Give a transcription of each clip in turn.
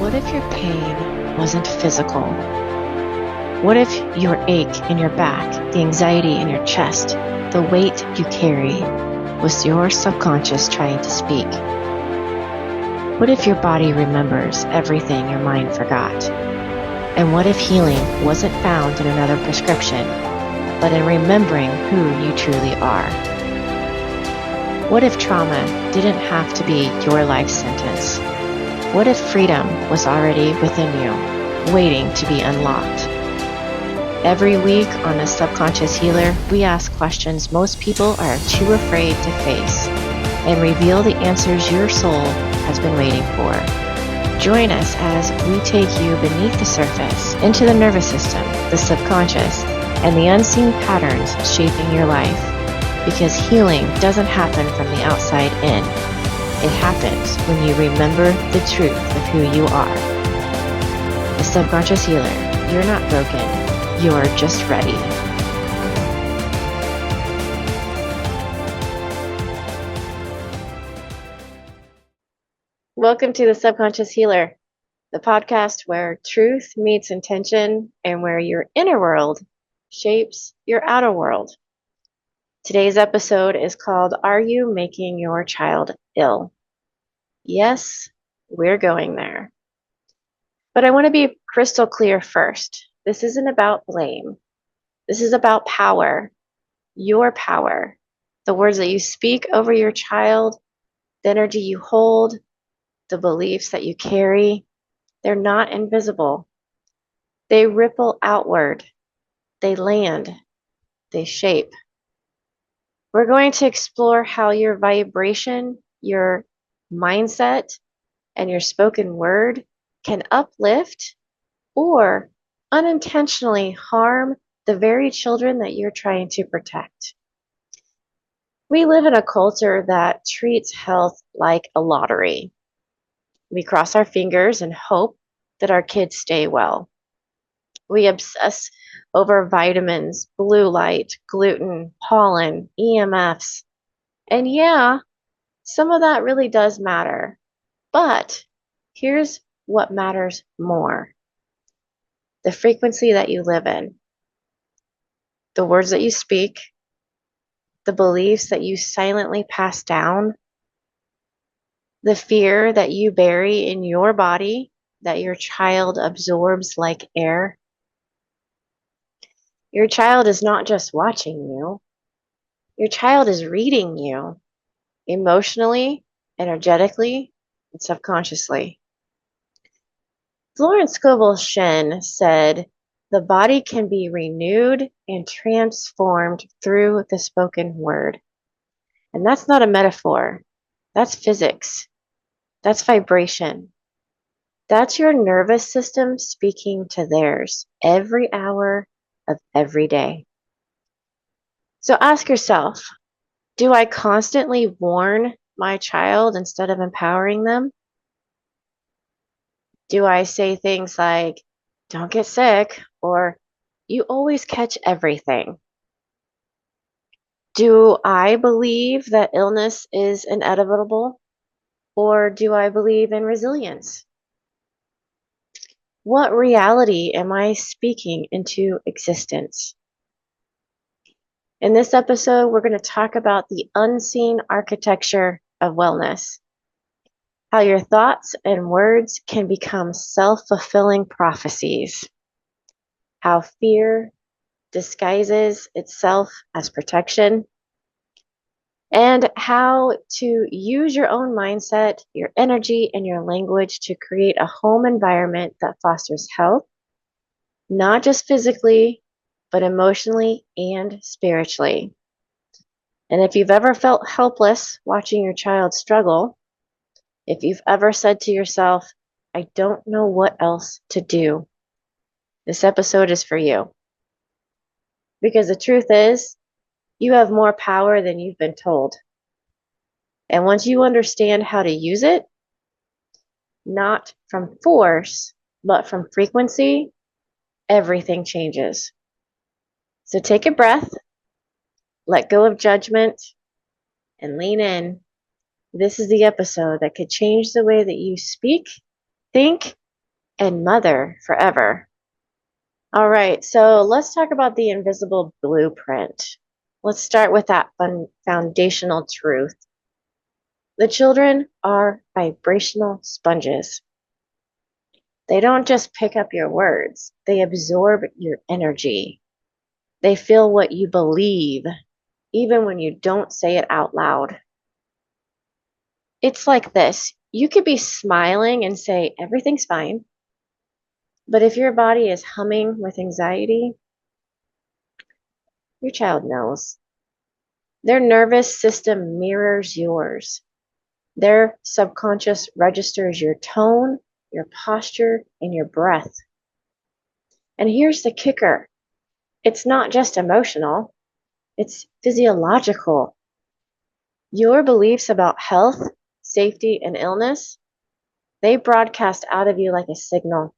What if your pain wasn't physical? What if your ache in your back, the anxiety in your chest, the weight you carry was your subconscious trying to speak? What if your body remembers everything your mind forgot? And what if healing wasn't found in another prescription, but in remembering who you truly are? What if trauma didn't have to be your life sentence? What if freedom was already within you, waiting to be unlocked? Every week on The Subconscious Healer, we ask questions most people are too afraid to face and reveal the answers your soul has been waiting for. Join us as we take you beneath the surface, into the nervous system, the subconscious, and the unseen patterns shaping your life. Because healing doesn't happen from the outside in. It happens when you remember the truth of who you are. The Subconscious Healer, you're not broken, you're just ready. Welcome to The Subconscious Healer, the podcast where truth meets intention and where your inner world shapes your outer world. Today's episode is called, Are You Making Your Child Ill? Yes, we're going there. But I want to be crystal clear first. This isn't about blame. This is about power, your power, the words that you speak over your child, the energy you hold, the beliefs that you carry. They're not invisible. They ripple outward. They land. They shape. We're going to explore how your vibration, your mindset, and your spoken word can uplift or unintentionally harm the very children that you're trying to protect. We live in a culture that treats health like a lottery. We cross our fingers and hope that our kids stay well. We obsess over vitamins, blue light, gluten, pollen, EMFs. And yeah, some of that really does matter. But here's what matters more. The frequency that you live in, the words that you speak, the beliefs that you silently pass down, the fear that you bury in your body that your child absorbs like air. Your child is not just watching you. Your child is reading you emotionally, energetically, and subconsciously. Florence Scovel Shen said, the body can be renewed and transformed through the spoken word. And that's not a metaphor. That's physics. That's vibration. That's your nervous system speaking to theirs every hour of every day. So ask yourself, do I constantly warn my child instead of empowering them? Do I say things like, don't get sick, or you always catch everything? Do I believe that illness is inevitable, or do I believe in resilience? What reality am I speaking into existence? In this episode, we're going to talk about the unseen architecture of wellness, how your thoughts and words can become self-fulfilling prophecies, how fear disguises itself as protection, and how to use your own mindset, your energy, and your language to create a home environment that fosters health, not just physically, but emotionally and spiritually. And if you've ever felt helpless watching your child struggle, if you've ever said to yourself, I don't know what else to do, this episode is for you. Because the truth is, you have more power than you've been told. And once you understand how to use it, not from force, but from frequency, everything changes. So take a breath, let go of judgment, and lean in. This is the episode that could change the way that you speak, think, and mother forever. All right, so let's talk about the invisible blueprint. Let's start with that foundational truth. The children are vibrational sponges. They don't just pick up your words, they absorb your energy. They feel what you believe, even when you don't say it out loud. It's like this: you could be smiling and say, everything's fine. But if your body is humming with anxiety, your child knows. Their nervous system mirrors yours. Their subconscious registers your tone, your posture, and your breath. And here's the kicker: it's not just emotional, it's physiological. Your beliefs about health, safety, and illness, they broadcast out of you like a signal.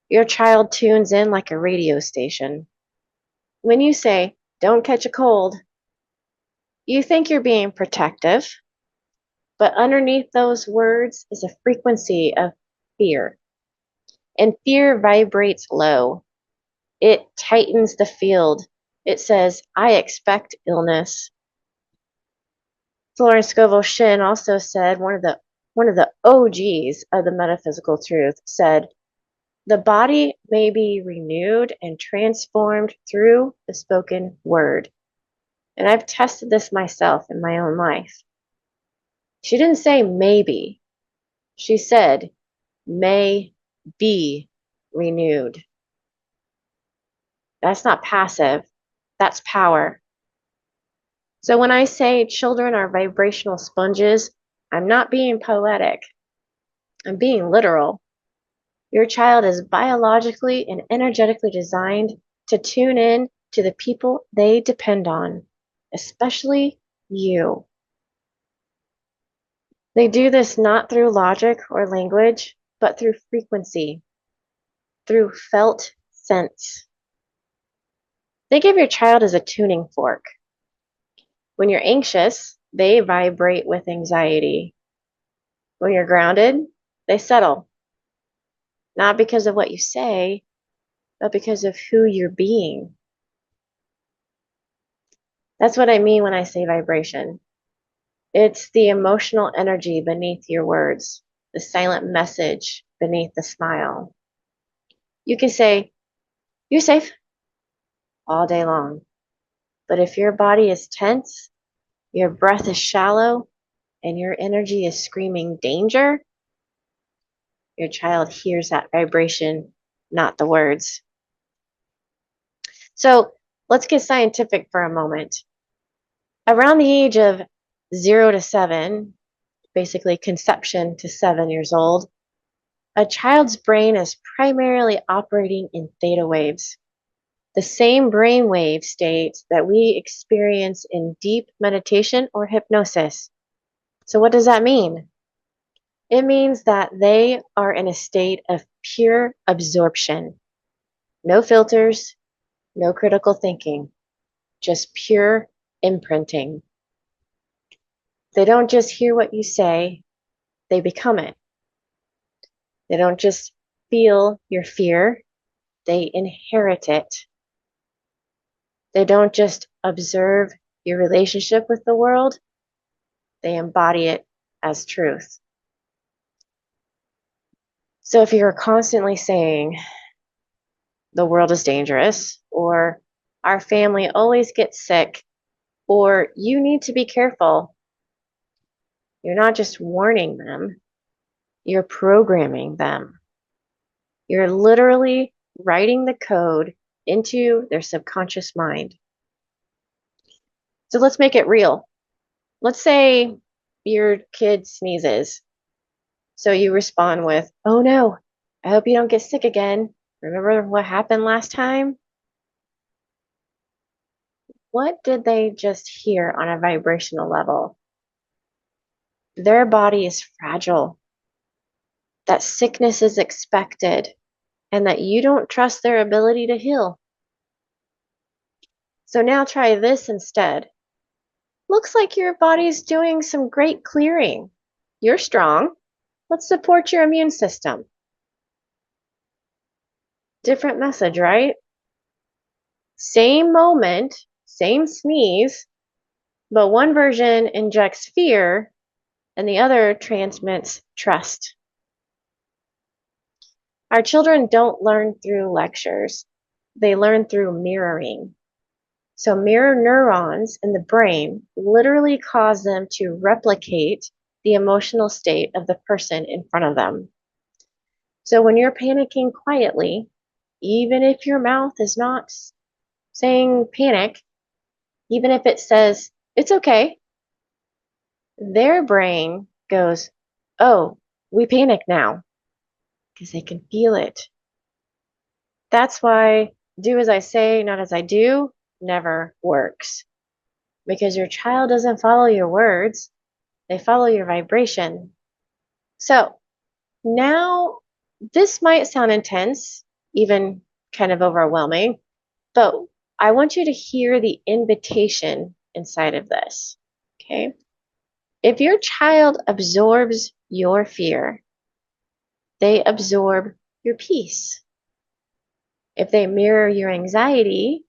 Your child tunes in like a radio station. When you say, don't catch a cold, you think you're being protective, but underneath those words is a frequency of fear. And fear vibrates low. It tightens the field. It says, I expect illness. Florence Scovel Shinn also said, one of the OGs of the metaphysical truth, said, the body may be renewed and transformed through the spoken word. And I've tested this myself in my own life. She didn't say maybe. She said, may be renewed. That's not passive. That's power. So when I say children are vibrational sponges, I'm not being poetic. I'm being literal. Your child is biologically and energetically designed to tune in to the people they depend on, especially you. They do this not through logic or language, but through frequency, through felt sense. Think of your child as a tuning fork. When you're anxious, they vibrate with anxiety. When you're grounded, they settle. Not because of what you say, but because of who you're being. That's what I mean when I say vibration. It's the emotional energy beneath your words, the silent message beneath the smile. You can say, you're safe, all day long. But if your body is tense, your breath is shallow, and your energy is screaming danger, your child hears that vibration, not the words. So let's get scientific for a moment. Around the age of 0 to 7, basically conception to 7 years old, a child's brain is primarily operating in theta waves, the same brainwave states that we experience in deep meditation or hypnosis. So what does that mean? It means that they are in a state of pure absorption. No filters, no critical thinking, just pure imprinting. They don't just hear what you say, they become it. They don't just feel your fear, they inherit it. They don't just observe your relationship with the world, they embody it as truth. So if you're constantly saying, the world is dangerous, or our family always gets sick, or you need to be careful, you're not just warning them, you're programming them. You're literally writing the code into their subconscious mind. So let's make it real. Let's say your kid sneezes. So you respond with, oh no, I hope you don't get sick again. Remember what happened last time? What did they just hear on a vibrational level? Their body is fragile, that sickness is expected, and that you don't trust their ability to heal. So now try this instead. Looks like your body's doing some great clearing. You're strong. Let's support your immune system. Different message, right? Same moment, same sneeze, but one version injects fear and the other transmits trust. Our children don't learn through lectures, they learn through mirroring. So, mirror neurons in the brain literally cause them to replicate the emotional state of the person in front of them. So, when you're panicking quietly, even if your mouth is not saying panic, even if it says, it's okay, their brain goes, oh, we panic now, because they can feel it. That's why do as I say, not as I do never works. Because your child doesn't follow your words, they follow your vibration. So now this might sound intense, even kind of overwhelming, but I want you to hear the invitation inside of this. Okay. If your child absorbs your fear, they absorb your peace. If they mirror your anxiety,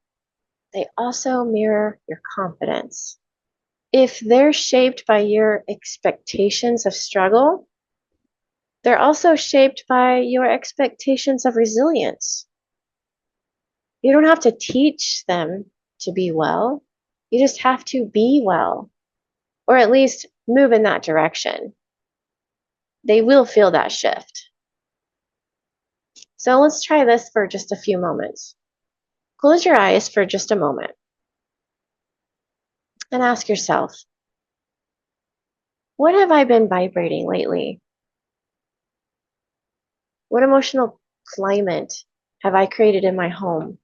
they also mirror your confidence. If they're shaped by your expectations of struggle, they're also shaped by your expectations of resilience. You don't have to teach them to be well. You just have to be well, or at least move in that direction. They will feel that shift. So let's try this for just a few moments. Close your eyes for just a moment and ask yourself, what have I been vibrating lately? What emotional climate have I created in my home?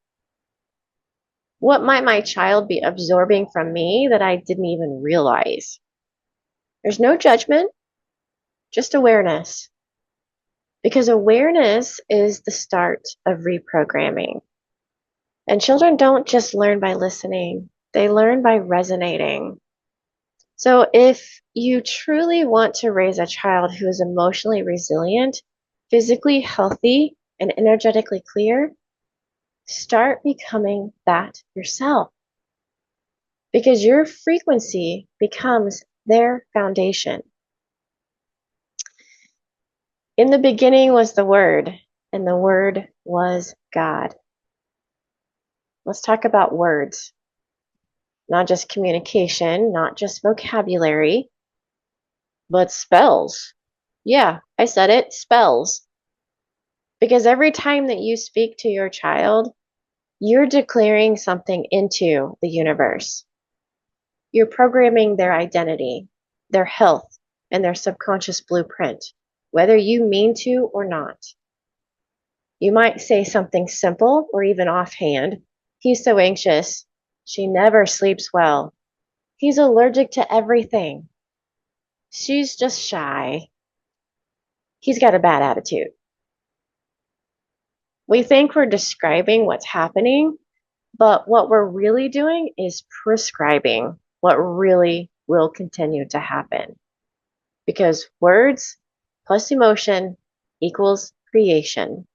What might my child be absorbing from me that I didn't even realize? There's no judgment, just awareness. Because awareness is the start of reprogramming. And children don't just learn by listening, they learn by resonating. So if you truly want to raise a child who is emotionally resilient, physically healthy, and energetically clear, start becoming that yourself. Because your frequency becomes their foundation. In the beginning was the Word, and the Word was God. Let's talk about words. Not just communication, not just vocabulary, but spells. Yeah, I said it, spells. Because every time that you speak to your child, you're declaring something into the universe. You're programming their identity, their health, and their subconscious blueprint, whether you mean to or not. You might say something simple or even offhand. He's so anxious. She never sleeps well. He's allergic to everything. She's just shy. He's got a bad attitude. We think we're describing what's happening, but what we're really doing is prescribing what really will continue to happen. Because words plus emotion equals creation.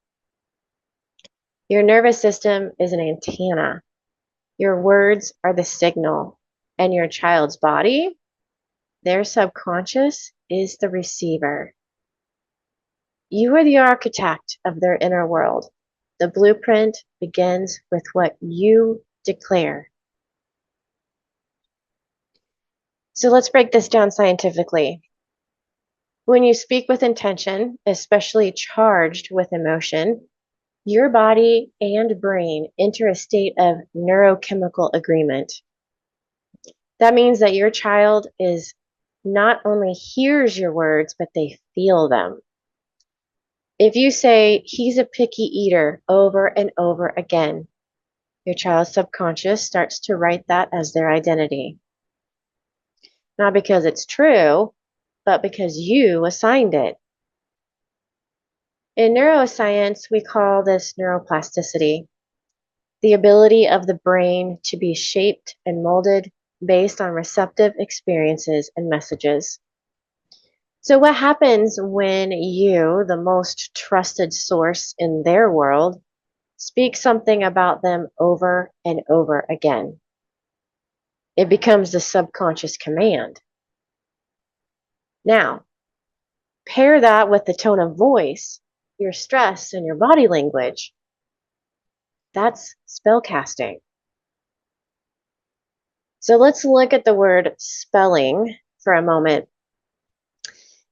Your nervous system is an antenna. Your words are the signal. And your child's body, their subconscious, is the receiver. You are the architect of their inner world. The blueprint begins with what you declare. So let's break this down scientifically. When you speak with intention, especially charged with emotion, your body and brain enter a state of neurochemical agreement. That means that your child is not only hears your words, but they feel them. If you say, he's a picky eater over and over again, your child's subconscious starts to write that as their identity. Not because it's true, but because you assigned it. In neuroscience, we call this neuroplasticity, the ability of the brain to be shaped and molded based on receptive experiences and messages. So what happens when you, the most trusted source in their world, Speak something about them over and over again. It becomes the subconscious command. Now, pair that with the tone of voice, your stress, and your body language. That's spell casting. So let's look at the word spelling for a moment.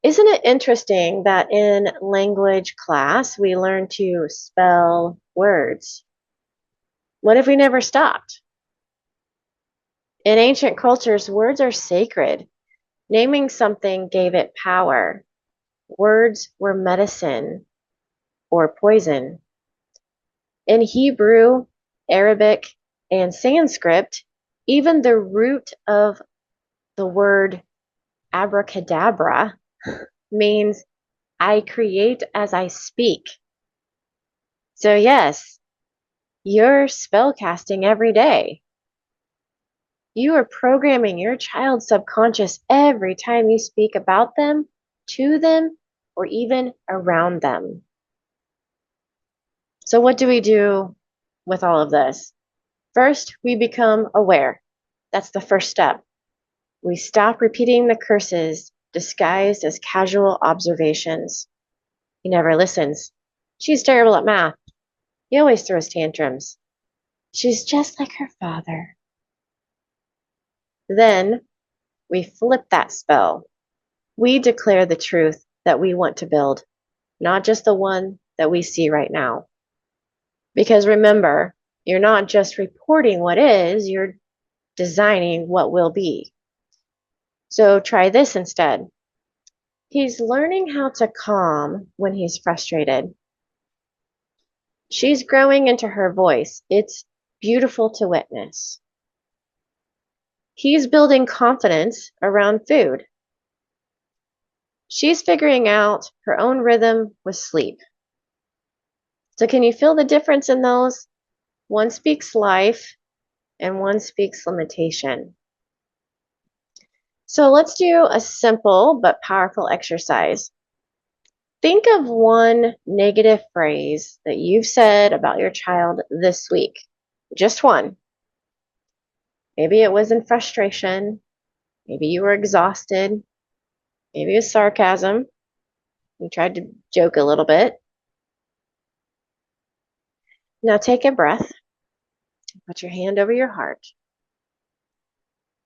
Isn't it interesting that in language class we learn to spell words? What if we never stopped? In ancient cultures, words are sacred. Naming something gave it power. Words were medicine or poison. In Hebrew, Arabic, and Sanskrit, even the root of the word abracadabra means I create as I speak. So yes, you're spellcasting every day. You are programming your child's subconscious every time you speak about them, to them, or even around them. So what do we do with all of this? First, we become aware. That's the first step. We stop repeating the curses disguised as casual observations. He never listens. She's terrible at math. He always throws tantrums. She's just like her father. Then we flip that spell. We declare the truth that we want to build, not just the one that we see right now. Because remember, you're not just reporting what is, you're designing what will be. So try this instead. He's learning how to calm when he's frustrated. She's growing into her voice. It's beautiful to witness. He's building confidence around food. She's figuring out her own rhythm with sleep. So can you feel the difference in those? One speaks life and one speaks limitation. So let's do a simple but powerful exercise. Think of one negative phrase that you've said about your child this week. Just one. Maybe it was in frustration. Maybe you were exhausted. Maybe it was sarcasm. You tried to joke a little bit. Now take a breath. Put your hand over your heart.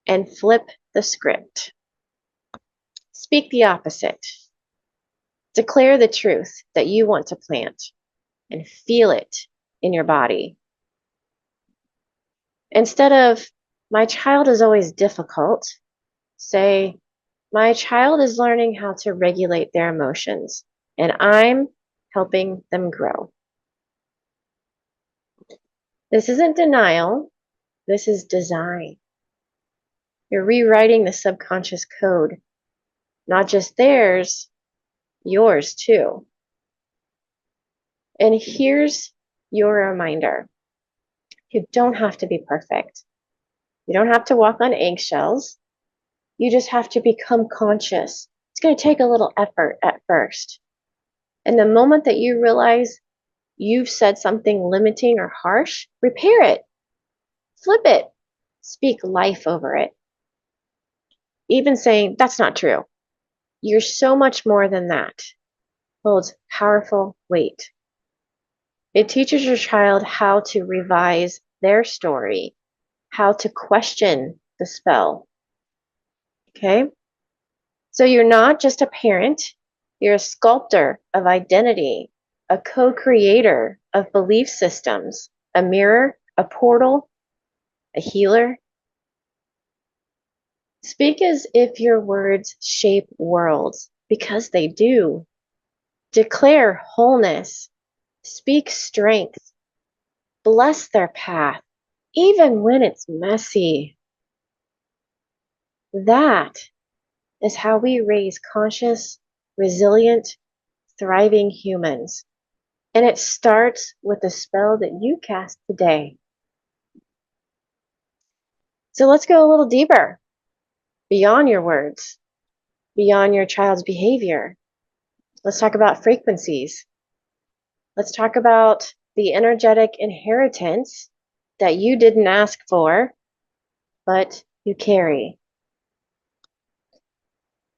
And flip the script. Speak the opposite. Declare the truth that you want to plant and feel it in your body. Instead of, my child is always difficult, say, my child is learning how to regulate their emotions, and I'm helping them grow. This isn't denial, this is design. You're rewriting the subconscious code, not just theirs, yours too. And here's your reminder. You don't have to be perfect. You don't have to walk on eggshells. You just have to become conscious. It's going to take a little effort at first. And the moment that you realize you've said something limiting or harsh, repair it. Flip it. Speak life over it. Even saying, that's not true. You're so much more than that. Holds powerful weight. It teaches your child how to revise their story, how to question the spell. Okay? So you're not just a parent, you're a sculptor of identity, a co-creator of belief systems, a mirror, a portal, a healer. Speak as if your words shape worlds, because they do. Declare wholeness. Speak strength. Bless their path, even when it's messy. That is how we raise conscious, resilient, thriving humans. And it starts with the spell that you cast today. So let's go a little deeper, beyond your words, beyond your child's behavior. Let's talk about frequencies. Let's talk about the energetic inheritance that you didn't ask for, but you carry.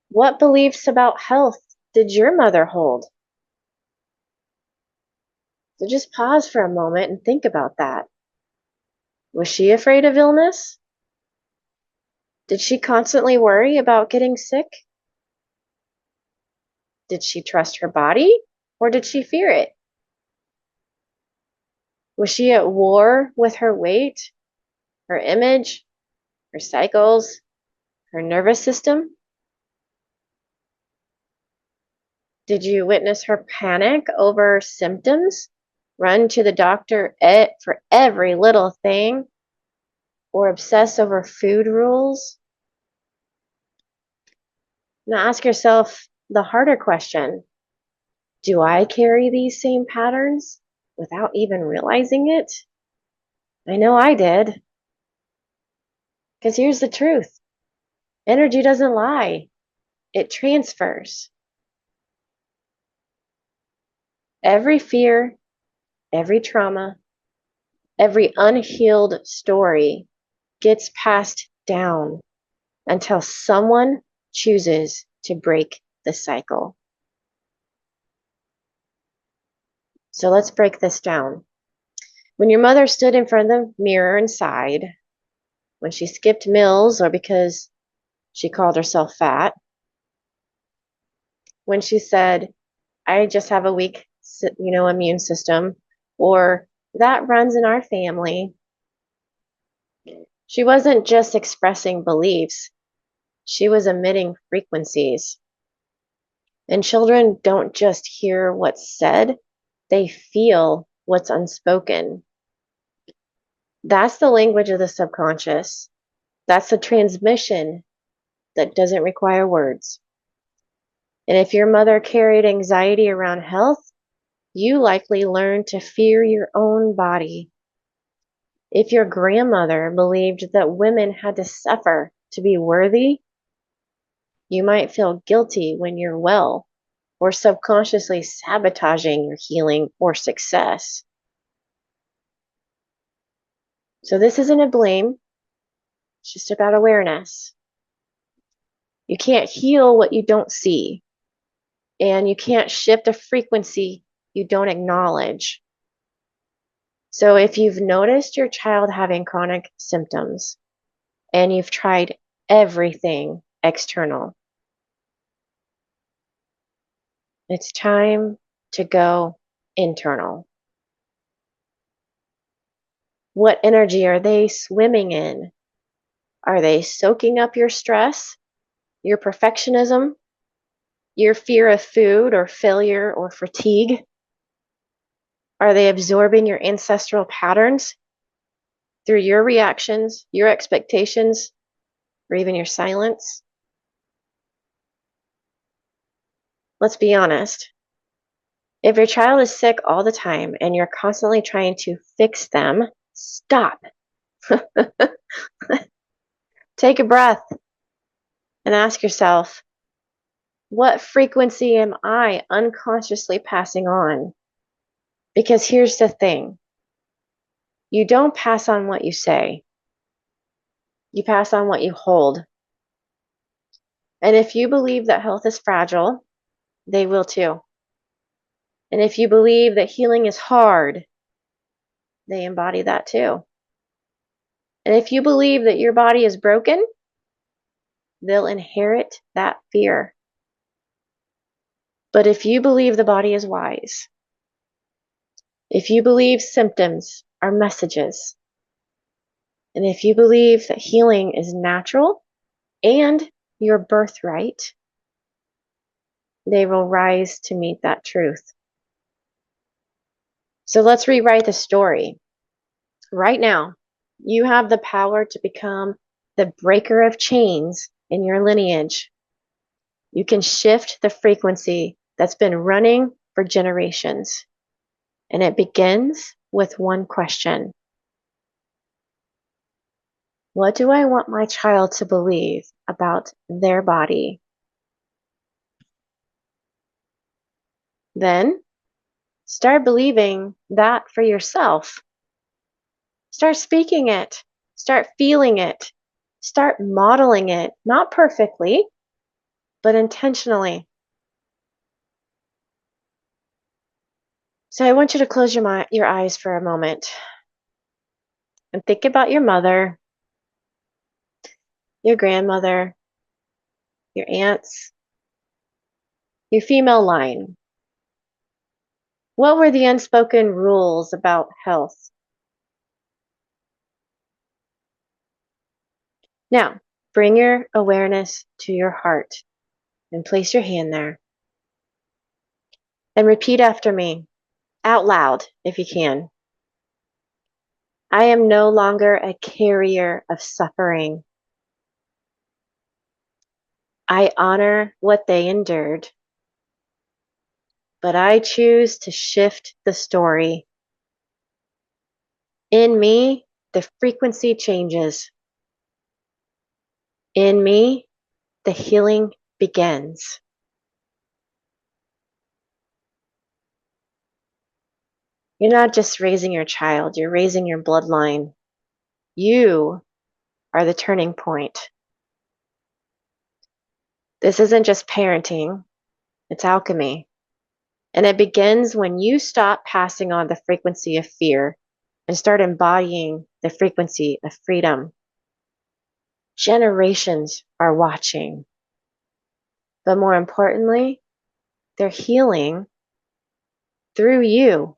What beliefs about health did your mother hold? So just pause for a moment and think about that. Was she afraid of illness? Did she constantly worry about getting sick? Did she trust her body or did she fear it? Was she at war with her weight, her image, her cycles, her nervous system? Did you witness her panic over symptoms, run to the doctor for every little thing, or obsess over food rules? Now ask yourself the harder question. Do I carry these same patterns without even realizing it? I know I did. Because here's the truth. Energy doesn't lie. It transfers. Every fear, every trauma, every unhealed story gets passed down until someone chooses to break the cycle. So let's break this down. When your mother stood in front of the mirror and sighed, when she skipped meals or because she called herself fat, when she said, I just have a weak, immune system, or that runs in our family, she wasn't just expressing beliefs, she was emitting frequencies. And children don't just hear what's said, they feel what's unspoken. That's the language of the subconscious. That's the transmission that doesn't require words. And if your mother carried anxiety around health, you likely learned to fear your own body. If your grandmother believed that women had to suffer to be worthy, you might feel guilty when you're well, or subconsciously sabotaging your healing or success. So this isn't a blame, it's just about awareness. You can't heal what you don't see, and you can't shift a frequency you don't acknowledge. So if you've noticed your child having chronic symptoms and you've tried everything external, it's time to go internal. What energy are they swimming in? Are they soaking up your stress, your perfectionism, your fear of food or failure or fatigue? Are they absorbing your ancestral patterns through your reactions, your expectations, or even your silence? Let's be honest. If your child is sick all the time and you're constantly trying to fix them, stop. Take a breath and ask yourself, what frequency am I unconsciously passing on? Because here's the thing. You don't pass on what you say. You pass on what you hold. And if you believe that health is fragile, they will too. And if you believe that healing is hard, they embody that too. And if you believe that your body is broken, they'll inherit that fear. But if you believe the body is wise, if you believe symptoms are messages, and if you believe that healing is natural and your birthright, they will rise to meet that truth. So let's rewrite the story. Right now, you have the power to become the breaker of chains in your lineage. You can shift the frequency that's been running for generations. And it begins with one question. What do I want my child to believe about their body? Then Start believing that for yourself. Start speaking it. Start feeling it. Start modeling it, not perfectly, but intentionally. So I want you to close your eyes for a moment and think about your mother, your grandmother, your aunts, your female line. What were the unspoken rules about health? Now, bring your awareness to your heart and place your hand there. And repeat after me, out loud if you can. I am no longer a carrier of suffering. I honor what they endured, but I choose to shift the story. In me, the frequency changes. In me, the healing begins. You're not just raising your child, you're raising your bloodline. You are the turning point. This isn't just parenting, it's alchemy. And it begins when you stop passing on the frequency of fear and start embodying the frequency of freedom. Generations are watching. But more importantly, they're healing through you.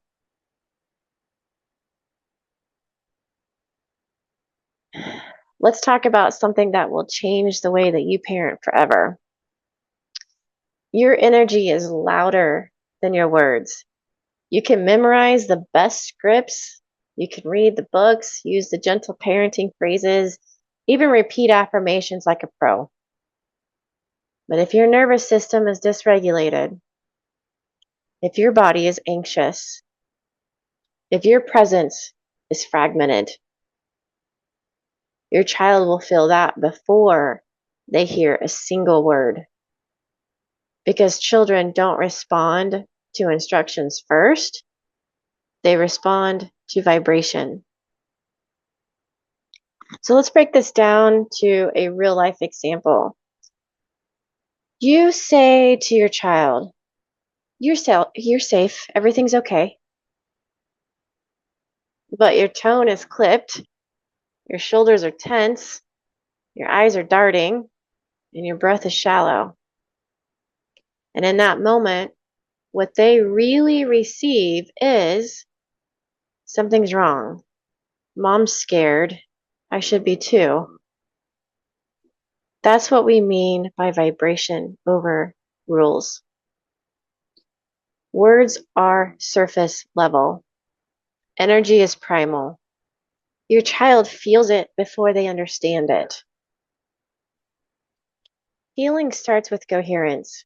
Let's talk about something that will change the way that you parent forever. Your energy is louder than your words. You can memorize the best scripts. You can read the books, use the gentle parenting phrases, even repeat affirmations like a pro. But if your nervous system is dysregulated, if your body is anxious, if your presence is fragmented, your child will feel that before they hear a single word. Because children don't respond to instructions first, they respond to vibration. So let's break this down to a real life example. You say to your child, you're safe, everything's okay. But your tone is clipped, your shoulders are tense, your eyes are darting, and your breath is shallow. And in that moment, what they really receive is something's wrong. Mom's scared. I should be too. That's what we mean by vibration over rules. Words are surface level. Energy is primal. Your child feels it before they understand it. Healing starts with coherence.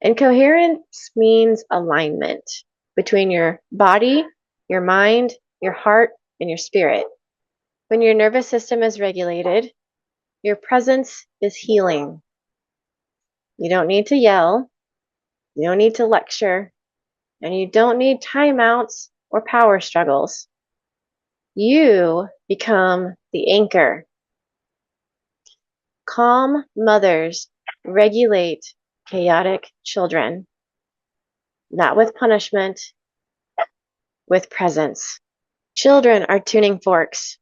And coherence means alignment between your body, your mind, your heart, and your spirit. When your nervous system is regulated, your presence is healing. You don't need to yell, you don't need to lecture, and you don't need timeouts or power struggles. You become the anchor. Calm mothers regulate chaotic children, not with punishment, with presence. Children are tuning forks.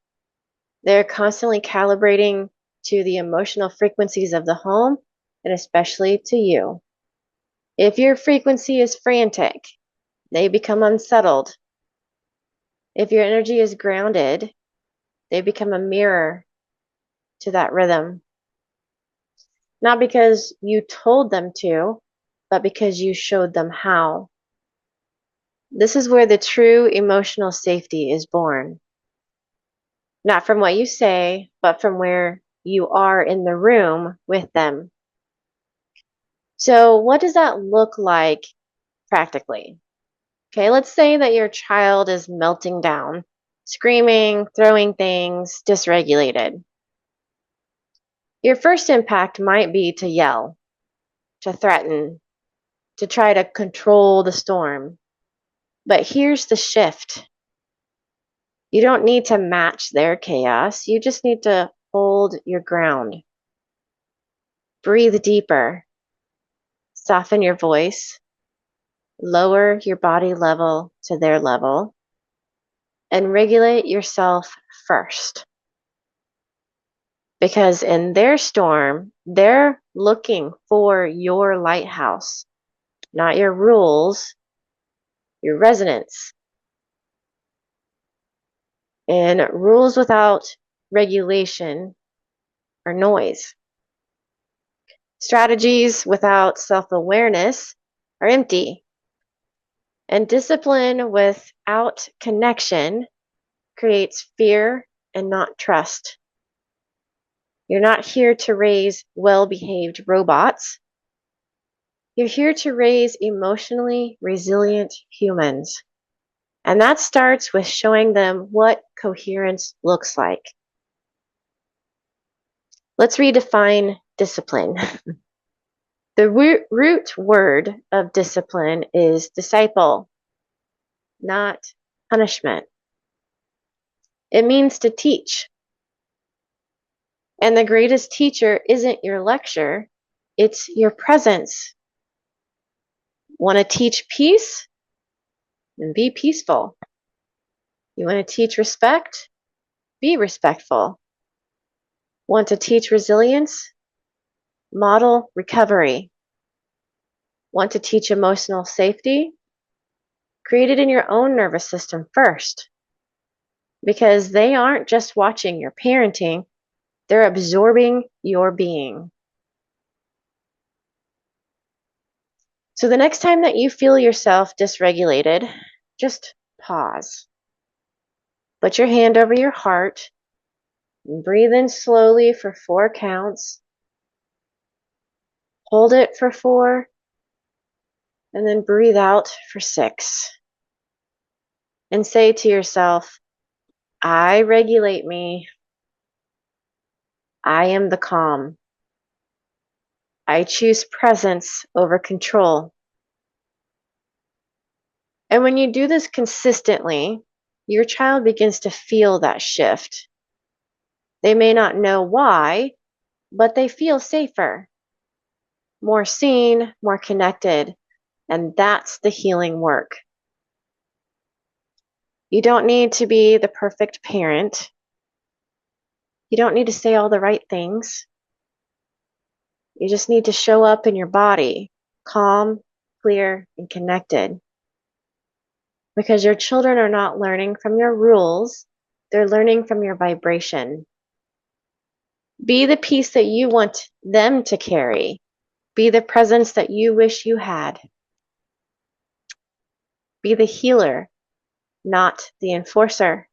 They're constantly calibrating to the emotional frequencies of the home, and especially to you. If your frequency is frantic, they become unsettled. If your energy is grounded, they become a mirror to that rhythm. Not because you told them to, but because you showed them how. This is where the true emotional safety is born. Not from what you say, but from where you are in the room with them. So, what does that look like practically? Okay, let's say that your child is melting down, screaming, throwing things, dysregulated. Your first impact might be to yell, to threaten, to try to control the storm. But here's the shift. You don't need to match their chaos. You just need to hold your ground. Breathe deeper. Soften your voice. Lower your body level to their level. And regulate yourself first. Because in their storm, they're looking for your lighthouse, not your rules, your resonance. And rules without regulation are noise. Strategies without self-awareness are empty. And discipline without connection creates fear and not trust. You're not here to raise well-behaved robots. You're here to raise emotionally resilient humans. And that starts with showing them what coherence looks like. Let's redefine discipline. The root word of discipline is disciple, not punishment. It means to teach. And the greatest teacher isn't your lecture, it's your presence. Want to teach peace? Then be peaceful. You want to teach respect? Be respectful. Want to teach resilience? Model recovery. Want to teach emotional safety? Create it in your own nervous system first. Because they aren't just watching your parenting, they're absorbing your being. So the next time that you feel yourself dysregulated, just pause. Put your hand over your heart and breathe in slowly for 4 counts. Hold it for 4, and then breathe out for 6. And say to yourself, I regulate me. I am the calm. I choose presence over control. And when you do this consistently, your child begins to feel that shift. They may not know why, but they feel safer, more seen, more connected, and that's the healing work. You don't need to be the perfect parent. You don't need to say all the right things. You just need to show up in your body, calm, clear, and connected. Because your children are not learning from your rules, they're learning from your vibration. Be the peace that you want them to carry. Be the presence that you wish you had. Be the healer, not the enforcer.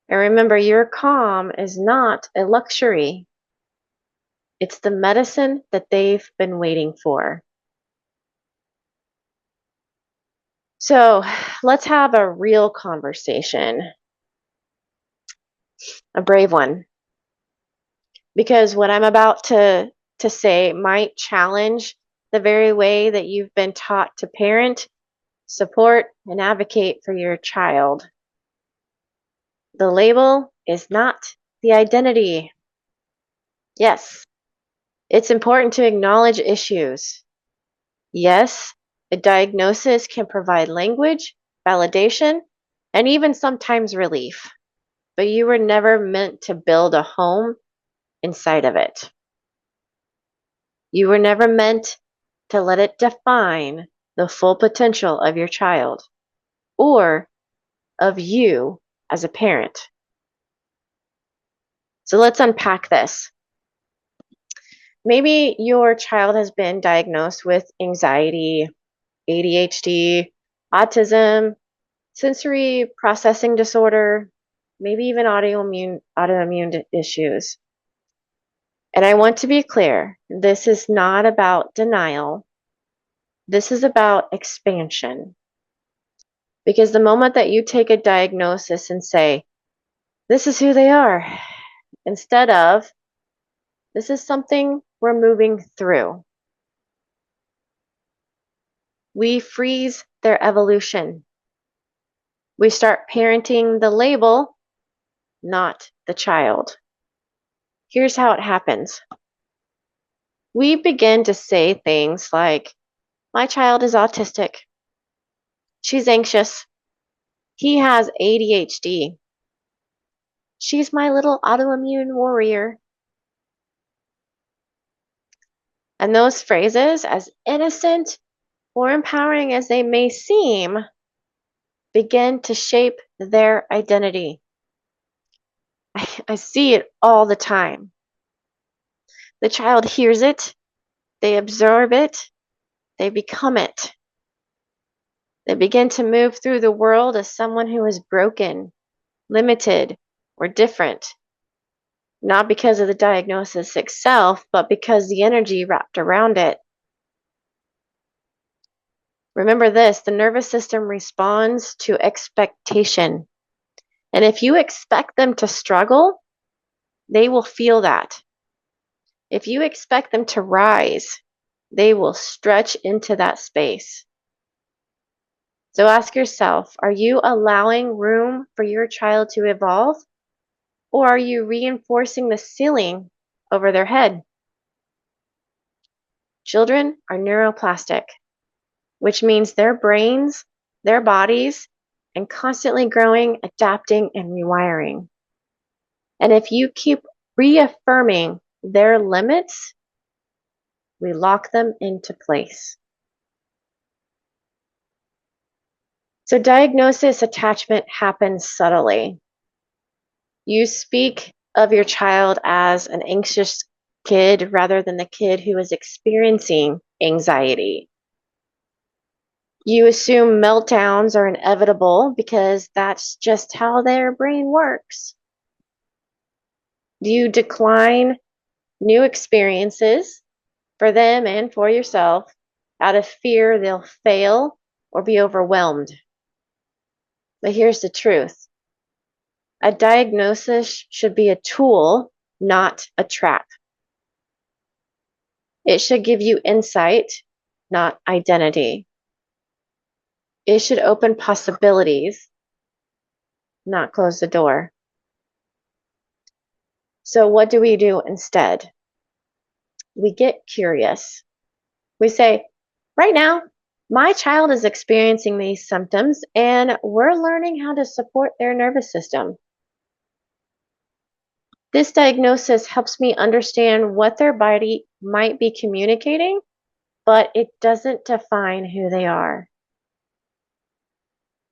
And remember, your calm is not a luxury. It's the medicine that they've been waiting for. So let's have a real conversation, a brave one. Because what I'm about to say might challenge the very way that you've been taught to parent, support, and advocate for your child. The label is not the identity. Yes, it's important to acknowledge issues. Yes, a diagnosis can provide language, validation, and even sometimes relief. But you were never meant to build a home inside of it. You were never meant to let it define the full potential of your child or of you as a parent. So let's unpack this. Maybe your child has been diagnosed with anxiety, ADHD, autism, sensory processing disorder, maybe even autoimmune issues. And I want to be clear, this is not about denial. This is about expansion. Because the moment that you take a diagnosis and say, this is who they are, instead of, this is something we're moving through, we freeze their evolution. We start parenting the label, not the child. Here's how it happens. We begin to say things like, my child is autistic. She's anxious. He has ADHD. She's my little autoimmune warrior. And those phrases, as innocent or empowering as they may seem, begin to shape their identity. I see it all the time. The child hears it, they absorb it, they become it. They begin to move through the world as someone who is broken, limited, or different. Not because of the diagnosis itself, but because the energy wrapped around it. Remember this, the nervous system responds to expectation. And if you expect them to struggle, they will feel that. If you expect them to rise, they will stretch into that space. So ask yourself, are you allowing room for your child to evolve? Or are you reinforcing the ceiling over their head? Children are neuroplastic, which means their brains, their bodies, and constantly growing, adapting, and rewiring. And if you keep reaffirming their limits, we lock them into place. So diagnosis attachment happens subtly. You speak of your child as an anxious kid rather than the kid who is experiencing anxiety. You assume meltdowns are inevitable because that's just how their brain works. You decline new experiences for them and for yourself out of fear they'll fail or be overwhelmed. But here's the truth. A diagnosis should be a tool, not a trap. It should give you insight, not identity. It should open possibilities, not close the door. So what do we do instead? We get curious. We say, right now, my child is experiencing these symptoms and we're learning how to support their nervous system. This diagnosis helps me understand what their body might be communicating, but it doesn't define who they are.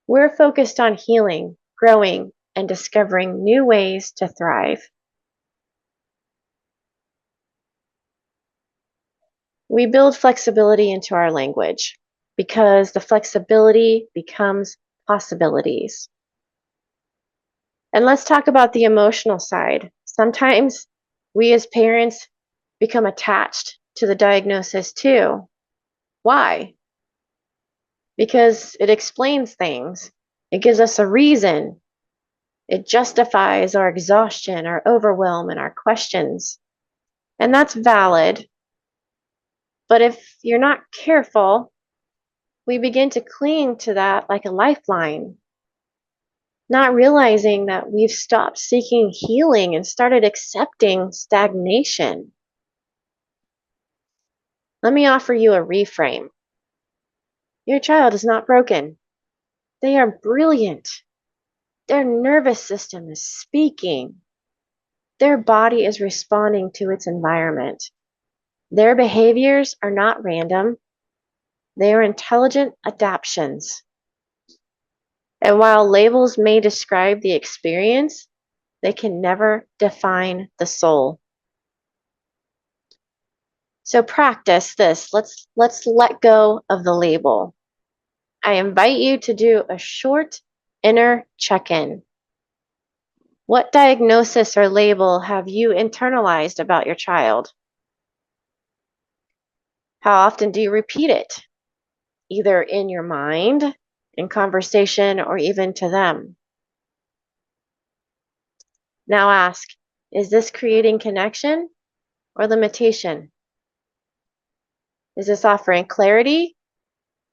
We're focused on healing, growing, and discovering new ways to thrive. We build flexibility into our language because the flexibility becomes possibilities. And let's talk about the emotional side. Sometimes we as parents become attached to the diagnosis too. Why? Because it explains things. It gives us a reason. It justifies our exhaustion, our overwhelm, and our questions. And that's valid. But if you're not careful, we begin to cling to that like a lifeline, not realizing that we've stopped seeking healing and started accepting stagnation. Let me offer you a reframe. Your child is not broken. They are brilliant. Their nervous system is speaking. Their body is responding to its environment. Their behaviors are not random. They are intelligent adaptations. And while labels may describe the experience, they can never define the soul. So practice this. Let's let go of the label. I invite you to do a short inner check-in. What diagnosis or label have you internalized about your child? How often do you repeat it? Either in your mind, in conversation, or even to them. Now ask, is this creating connection or limitation? Is this offering clarity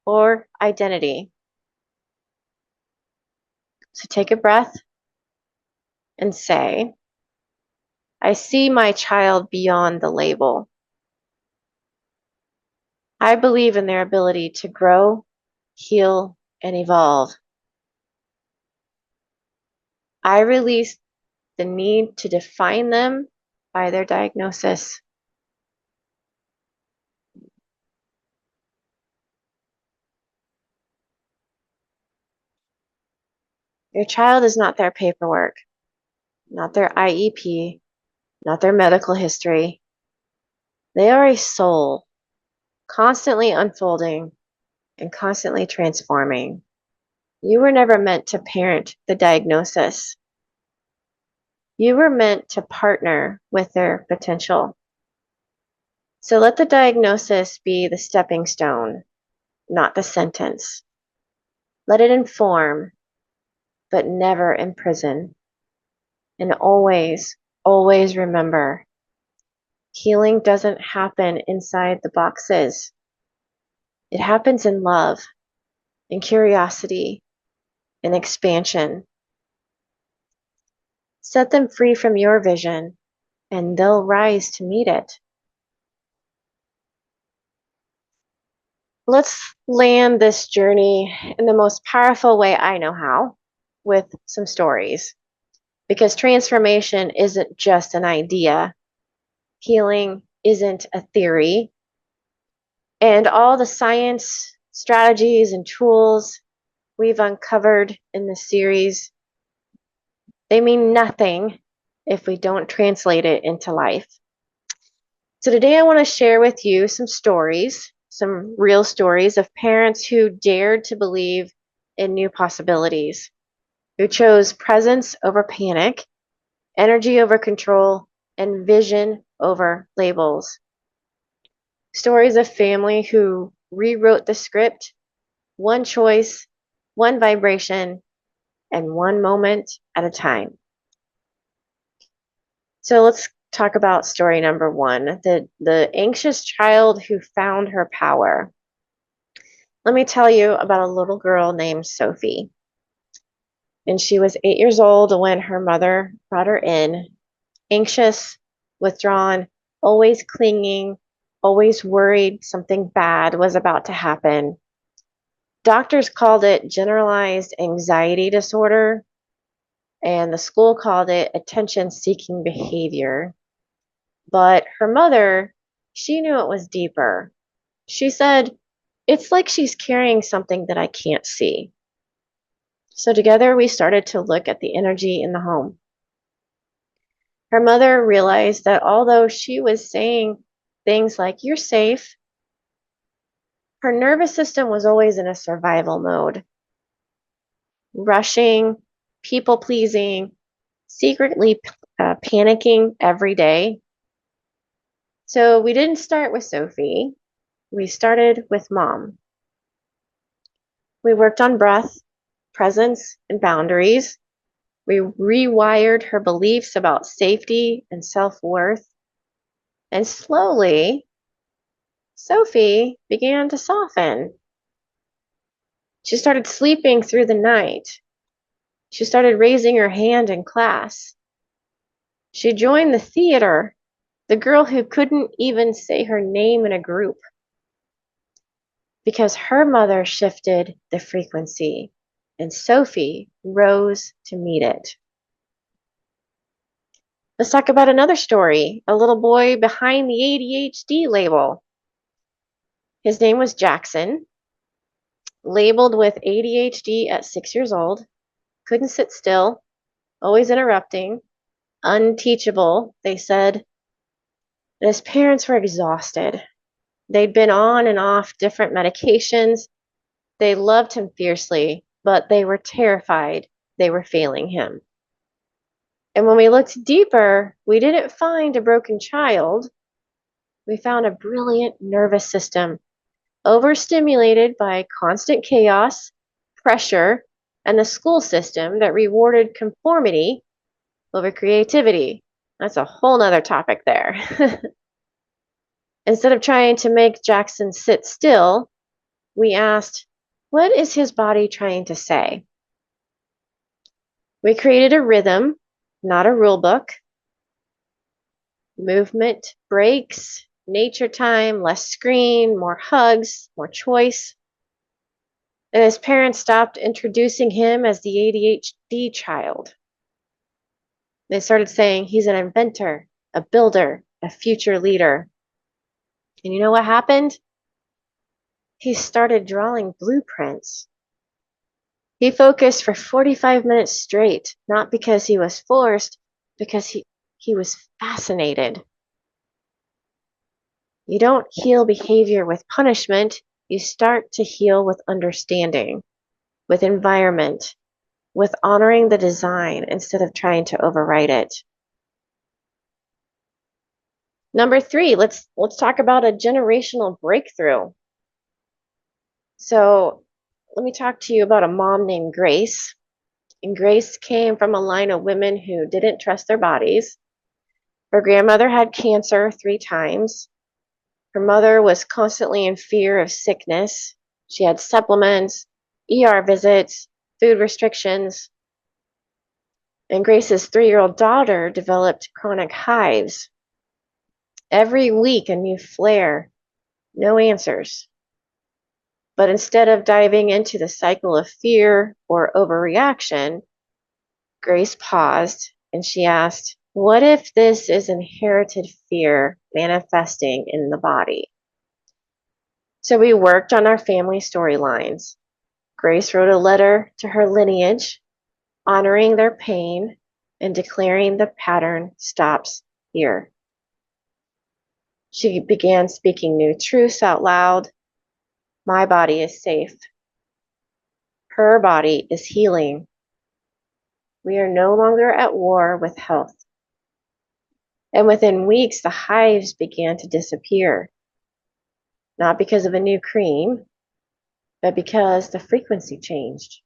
or identity? So take a breath and say, I see my child beyond the label. I believe in their ability to grow, heal, and evolve. I release the need to define them by their diagnosis. Your child is not their paperwork, not their IEP, not their medical history. They are a soul, constantly unfolding and constantly transforming. You were never meant to parent the diagnosis. You were meant to partner with their potential. So let the diagnosis be the stepping stone, not the sentence. Let it inform, but never imprison. And always, always remember, healing doesn't happen inside the boxes. It happens in love, in curiosity, in expansion. Set them free from your vision, and they'll rise to meet it. Let's land this journey in the most powerful way I know how, with some stories. Because transformation isn't just an idea, healing isn't a theory, and all the science, strategies, and tools we've uncovered in this series, they mean nothing if we don't translate it into life. So today I want to share with you some stories, some real stories of parents who dared to believe in new possibilities, who chose presence over panic, energy over control, and vision over labels. Stories of family who rewrote the script, one choice, one vibration, and one moment at a time. So let's talk about story number one, the anxious child who found her power. Let me tell you about a little girl named Sophie. And she was 8 years old when her mother brought her in, anxious, withdrawn, always clinging, always worried something bad was about to happen. Doctors called it generalized anxiety disorder, and the school called it attention-seeking behavior. But her mother, she knew it was deeper. She said, it's like she's carrying something that I can't see. So together we started to look at the energy in the home. Her mother realized that although she was saying things like, you're safe, her nervous system was always in a survival mode, rushing, people pleasing, secretly panicking every day. So we didn't start with Sophie. We started with mom. We worked on breath, presence, and boundaries. We rewired her beliefs about safety and self-worth. And slowly, Sophie began to soften. She started sleeping through the night. She started raising her hand in class. She joined the theater, the girl who couldn't even say her name in a group, because her mother shifted the frequency and Sophie rose to meet it. Let's talk about another story, a little boy behind the ADHD label. His name was Jackson, labeled with ADHD at 6 years old, couldn't sit still, always interrupting, unteachable, they said. And his parents were exhausted. They'd been on and off different medications. They loved him fiercely, but they were terrified they were failing him. And when we looked deeper, we didn't find a broken child. We found a brilliant nervous system, overstimulated by constant chaos, pressure, and the school system that rewarded conformity over creativity. That's a whole nother topic there. Instead of trying to make Jackson sit still, we asked, what is his body trying to say? We created a rhythm, not a rule book. Movement breaks, nature time, less screen, more hugs, more choice. And his parents stopped introducing him as the ADHD child. They started saying he's an inventor, a builder, a future leader. And you know what happened? He started drawing blueprints. He focused for 45 minutes straight, not because he was forced, because he was fascinated. You don't heal behavior with punishment. You start to heal with understanding, with environment, with honoring the design instead of trying to overwrite it. Number 3, let's talk about a generational breakthrough. So let me talk to you about a mom named Grace. And Grace came from a line of women who didn't trust their bodies. Her grandmother had cancer 3 times. Her mother was constantly in fear of sickness. She had supplements, ER visits, food restrictions. And Grace's 3-year-old daughter developed chronic hives. Every week, a new flare, no answers. But instead of diving into the cycle of fear or overreaction, Grace paused and she asked, what if this is inherited fear manifesting in the body? So we worked on our family storylines. Grace wrote a letter to her lineage, honoring their pain and declaring the pattern stops here. She began speaking new truths out loud. My body is safe. Her body is healing. We are no longer at war with health. And within weeks, the hives began to disappear. Not because of a new cream, but because the frequency changed.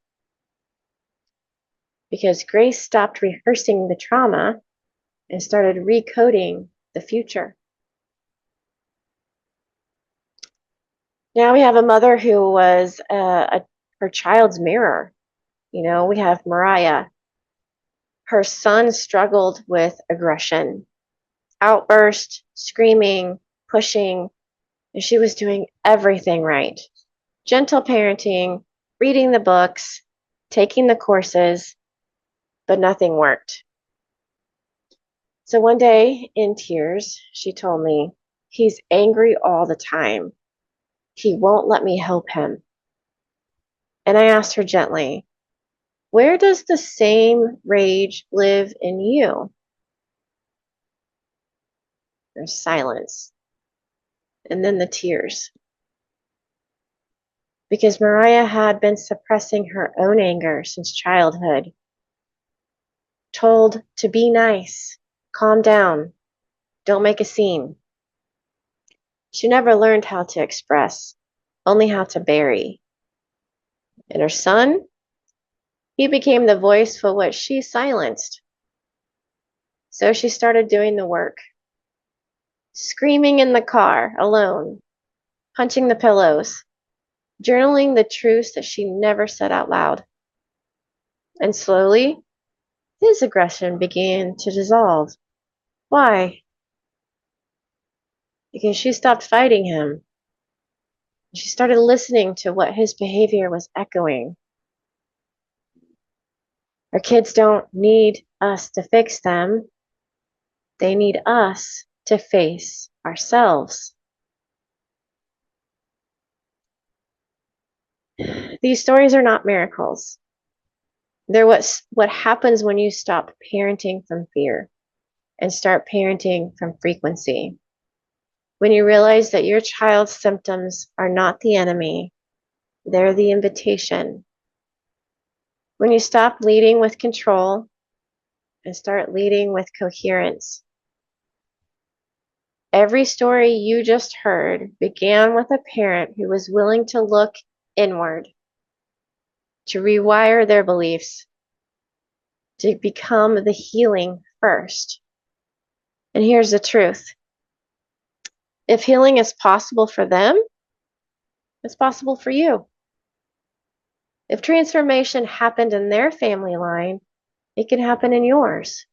Because Grace stopped rehearsing the trauma and started recoding the future. Now we have a mother who was her child's mirror. You know, we have Mariah. Her son struggled with aggression, outburst, screaming, pushing, and she was doing everything right. Gentle parenting, reading the books, taking the courses, but nothing worked. So one day, in tears, she told me, he's angry all the time. He won't let me help him. And I asked her gently, where does the same rage live in you? There's silence. And then the tears. Because Mariah had been suppressing her own anger since childhood. Told to be nice, calm down, don't make a scene. She never learned how to express, only how to bury. And her son, he became the voice for what she silenced. So she started doing the work. Screaming in the car, alone, punching the pillows, journaling the truths that she never said out loud. And slowly, his aggression began to dissolve. Why? Because she stopped fighting him. She started listening to what his behavior was echoing. Our kids don't need us to fix them. They need us to face ourselves. These stories are not miracles. They're what happens when you stop parenting from fear and start parenting from frequency. When you realize that your child's symptoms are not the enemy, they're the invitation. When you stop leading with control and start leading with coherence. Every story you just heard began with a parent who was willing to look inward, to rewire their beliefs, to become the healing first. And here's the truth. If healing is possible for them, it's possible for you. If transformation happened in their family line, It can happen in yours.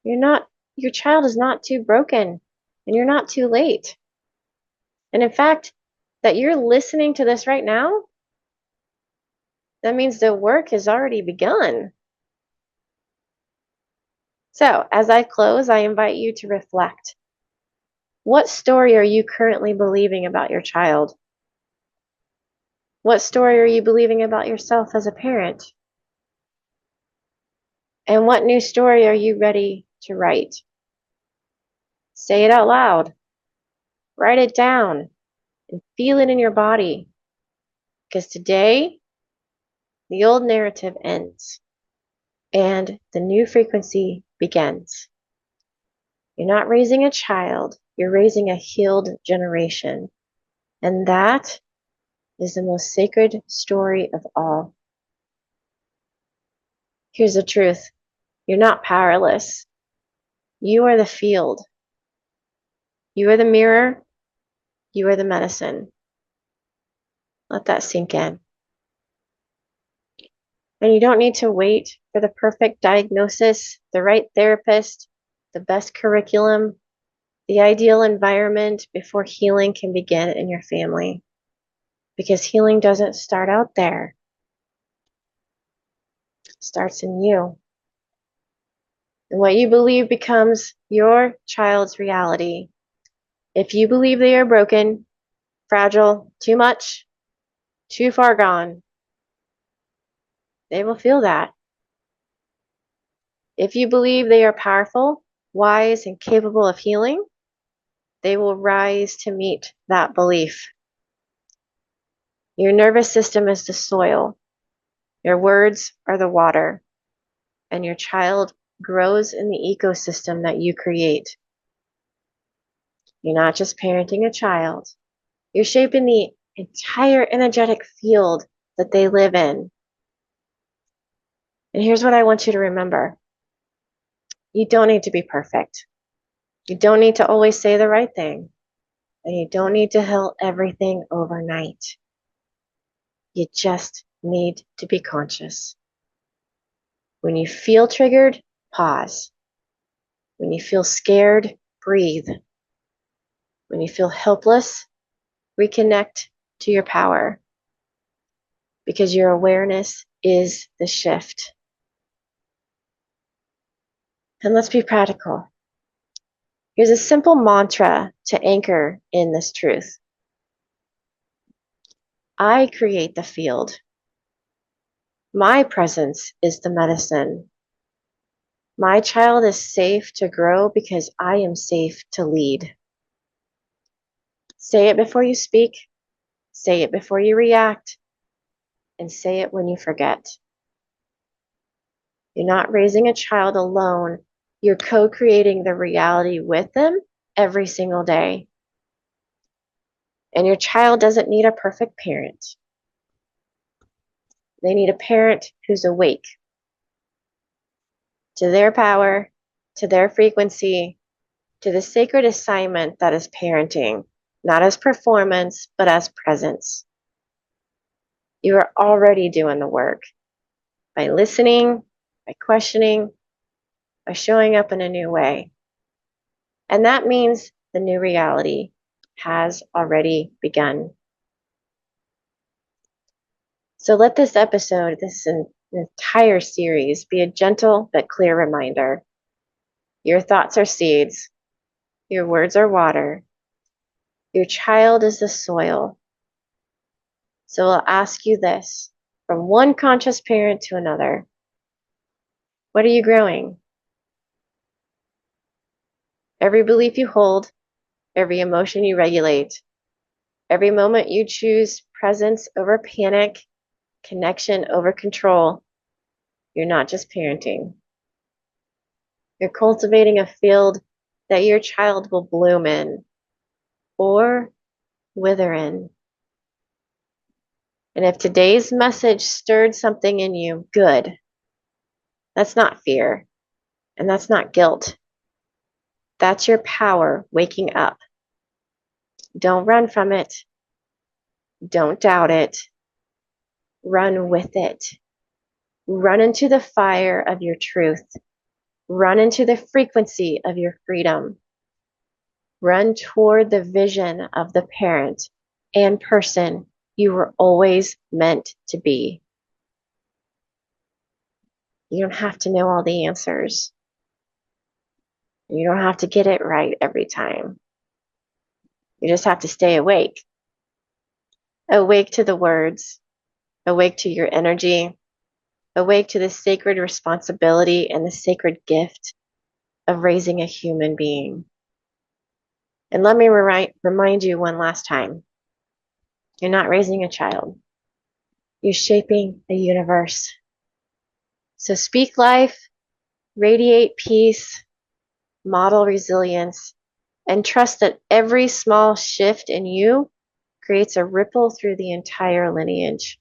Your child is not too broken, and you're not too late. And in fact, that you're listening to this right now, that means the work has already begun. So, as I close, I invite you to reflect. What story are you currently believing about your child? What story are you believing about yourself as a parent? And what new story are you ready to write? Say it out loud. Write it down and feel it in your body. Because today, the old narrative ends and the new frequency begins. You're not raising a child, you're raising a healed generation. And that is the most sacred story of all. Here's the truth. You're not powerless. You are the field. You are the mirror. You are the medicine. Let that sink in. And you don't need to wait for the perfect diagnosis, the right therapist, the best curriculum, the ideal environment before healing can begin in your family. Because healing doesn't start out there. It starts in you. And what you believe becomes your child's reality. If you believe they are broken, fragile, too much, too far gone, they will feel that. If you believe they are powerful, wise, and capable of healing, they will rise to meet that belief. Your nervous system is the soil. Your words are the water. And your child grows in the ecosystem that you create. You're not just parenting a child. You're shaping the entire energetic field that they live in. And here's what I want you to remember. You don't need to be perfect. You don't need to always say the right thing. And you don't need to heal everything overnight. You just need to be conscious. When you feel triggered, pause. When you feel scared, breathe. When you feel helpless, reconnect to your power. Because your awareness is the shift. And let's be practical. Here's a simple mantra to anchor in this truth. I create the field. My presence is the medicine. My child is safe to grow because I am safe to lead. Say it before you speak. Say it before you react. And say it when you forget. You're not raising a child alone. You're co-creating the reality with them every single day. And your child doesn't need a perfect parent. They need a parent who's awake to their power, to their frequency, to the sacred assignment that is parenting, not as performance, but as presence. You are already doing the work by listening, by questioning, by showing up in a new way. And that means the new reality has already begun. So let this episode, this entire series, be a gentle but clear reminder. Your thoughts are seeds. Your words are water. Your child is the soil. So I'll ask you this, from one conscious parent to another. What are you growing? Every belief you hold, every emotion you regulate, every moment you choose presence over panic, connection over control, you're not just parenting. You're cultivating a field that your child will bloom in or wither in. And if today's message stirred something in you, good. That's not fear, and that's not guilt. That's your power waking up. Don't run from it. Don't doubt it. Run with it. Run into the fire of your truth. Run into the frequency of your freedom. Run toward the vision of the parent and person you were always meant to be. You don't have to know all the answers. You don't have to get it right every time. You just have to stay awake. Awake to the words, awake to your energy, awake to the sacred responsibility and the sacred gift of raising a human being. And let me remind you one last time. You're not raising a child. You're shaping a universe. So speak life, radiate peace, model resilience, and trust that every small shift in you creates a ripple through the entire lineage.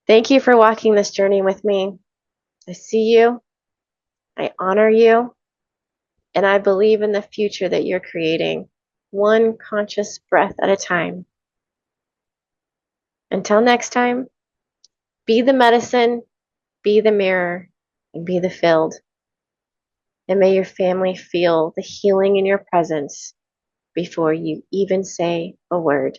Thank you for walking this journey with me. I see you, I honor you, and I believe in the future that you're creating, one conscious breath at a time. Until next time, be the medicine, be the mirror, and be the field. And may your family feel the healing in your presence before you even say a word.